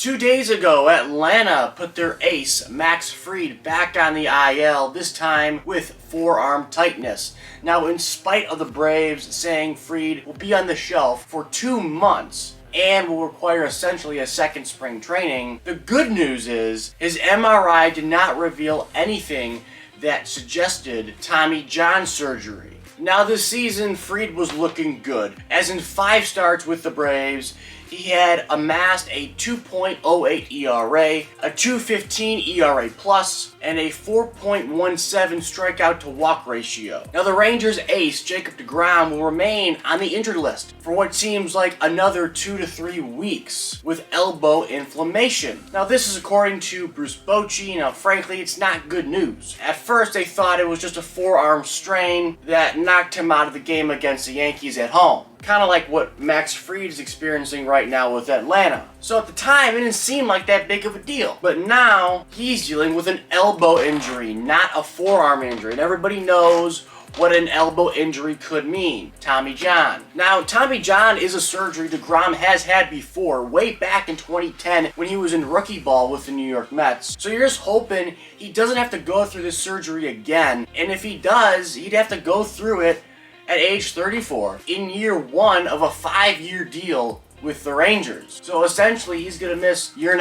2 days ago, Atlanta put their ace, Max Fried, back on the IL, this time with forearm tightness. Now, in spite of the Braves saying Fried will be on the shelf for 2 months and will require essentially a second spring training, the good news is his MRI did not reveal anything that suggested Tommy John surgery. Now this season, Fried was looking good, as in 5 starts with the Braves, he had amassed a 2.08 ERA, a 2.15 ERA plus, and a 4.17 strikeout to walk ratio. Now the Rangers ace, Jacob DeGrom, will remain on the injured list for what seems like another 2 to 3 weeks with elbow inflammation. Now this is according to Bruce Bochy. Now frankly, it's not good news. At first they thought it was just a forearm strain that knocked him out of the game against the Yankees at home. Kind of like what Max Fried is experiencing right now with Atlanta. So at the time, it didn't seem like that big of a deal. But now, he's dealing with an elbow injury, not a forearm injury. And everybody knows what an elbow injury could mean. Tommy John. Now, Tommy John is a surgery DeGrom has had before, way back in 2010 when he was in rookie ball with the New York Mets. So you're just hoping he doesn't have to go through this surgery again. And if he does, he'd have to go through it at age 34 in year 1 of a 5-year deal with the Rangers. So essentially he's gonna miss 1.5 years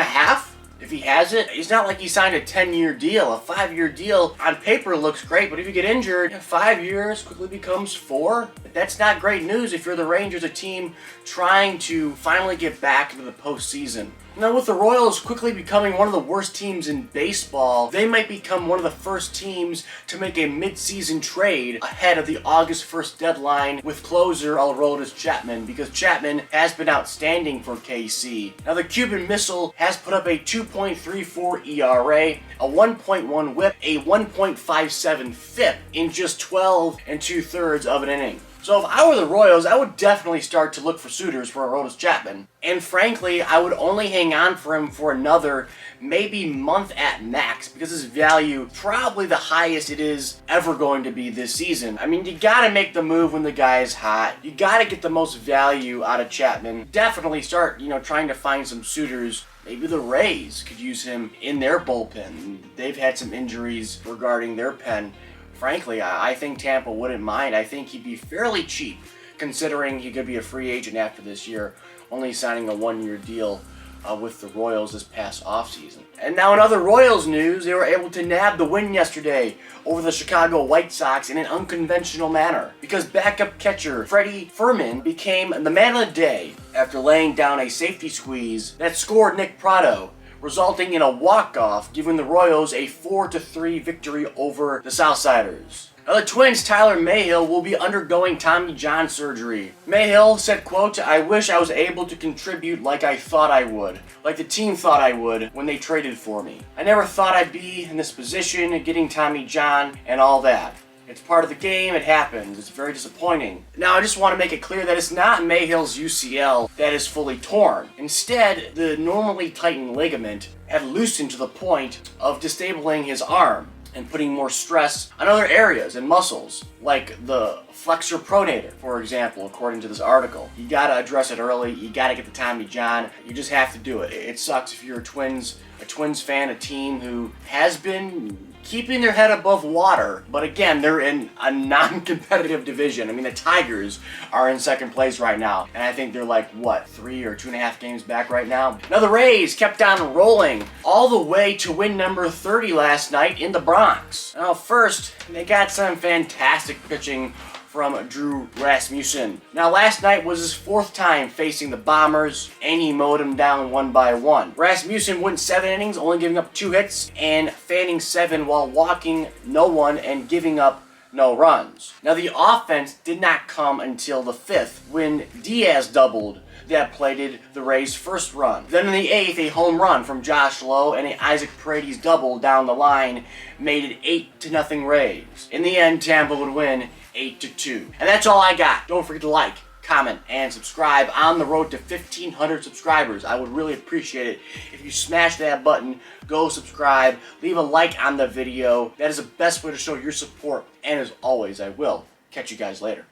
if he has it. It's not like he signed a 10-year deal. A 5-year deal on paper looks great, but if you get injured, 5 years quickly becomes 4. That's not great news if you're the Rangers, a team trying to finally get back into the postseason. Now with the Royals quickly becoming one of the worst teams in baseball, they might become one of the first teams to make a mid-season trade ahead of the August 1st deadline with closer Aroldis Chapman, because Chapman has been outstanding for KC. Now the Cuban Missile has put up a 2.34 ERA, a 1.1 whip, a 1.57 FIP in just 12 2/3 of an inning. So if I were the Royals, I would definitely start to look for suitors for Aroldis Chapman. And frankly, I would only hang on for him for another maybe month at max, because his value probably the highest it is ever going to be this season. I mean, you gotta make the move when the guy is hot. You gotta get the most value out of Chapman. Definitely start, trying to find some suitors. Maybe the Rays could use him in their bullpen. They've had some injuries regarding their pen. Frankly, I think Tampa wouldn't mind. I think he'd be fairly cheap, considering he could be a free agent after this year, only signing a 1-year deal with the Royals this past offseason. And now in other Royals news, they were able to nab the win yesterday over the Chicago White Sox in an unconventional manner, because backup catcher Freddie Freeman became the man of the day after laying down a safety squeeze that scored Nick Pratto, resulting in a walk-off, giving the Royals a 4-3 victory over the Southsiders. Now the Twins' Tyler Mayhill will be undergoing Tommy John surgery. Mayhill said, quote, "I wish I was able to contribute like I thought I would, like the team thought I would when they traded for me. I never thought I'd be in this position, getting Tommy John and all that. It's part of the game, it happens. It's very disappointing." Now, I just want to make it clear that it's not Mayhill's UCL that is fully torn. Instead, the normally tightened ligament had loosened to the point of disabling his arm and putting more stress on other areas and muscles, like the flexor pronator, for example, according to this article. You gotta address it early. You gotta get the Tommy John. You just have to do it. It sucks if you're a Twins fan, a team who has been keeping their head above water, but again, they're in a non-competitive division. I mean, the Tigers are in second place right now, and I think they're like, 3 or 2.5 games back right now. Now the Rays kept on rolling all the way to win number 30 last night in the Bronx. Now first, they got some fantastic pitching from Drew Rasmussen. Now last night was his 4th time facing the Bombers, and he mowed them down 1 by 1. Rasmussen went 7 innings, only giving up 2 hits, and fanning 7 while walking no one and giving up no runs. Now the offense did not come until the 5th, when Diaz doubled. That plated the Rays' first run. Then in the 8th, a home run from Josh Lowe and a Isaac Paredes double down the line made it 8-0 Rays. In the end, Tampa would win 8-2. And that's all I got. Don't forget to like, comment, and subscribe on the road to 1,500 subscribers. I would really appreciate it if you smash that button, go subscribe, leave a like on the video. That is the best way to show your support. And as always, I will catch you guys later.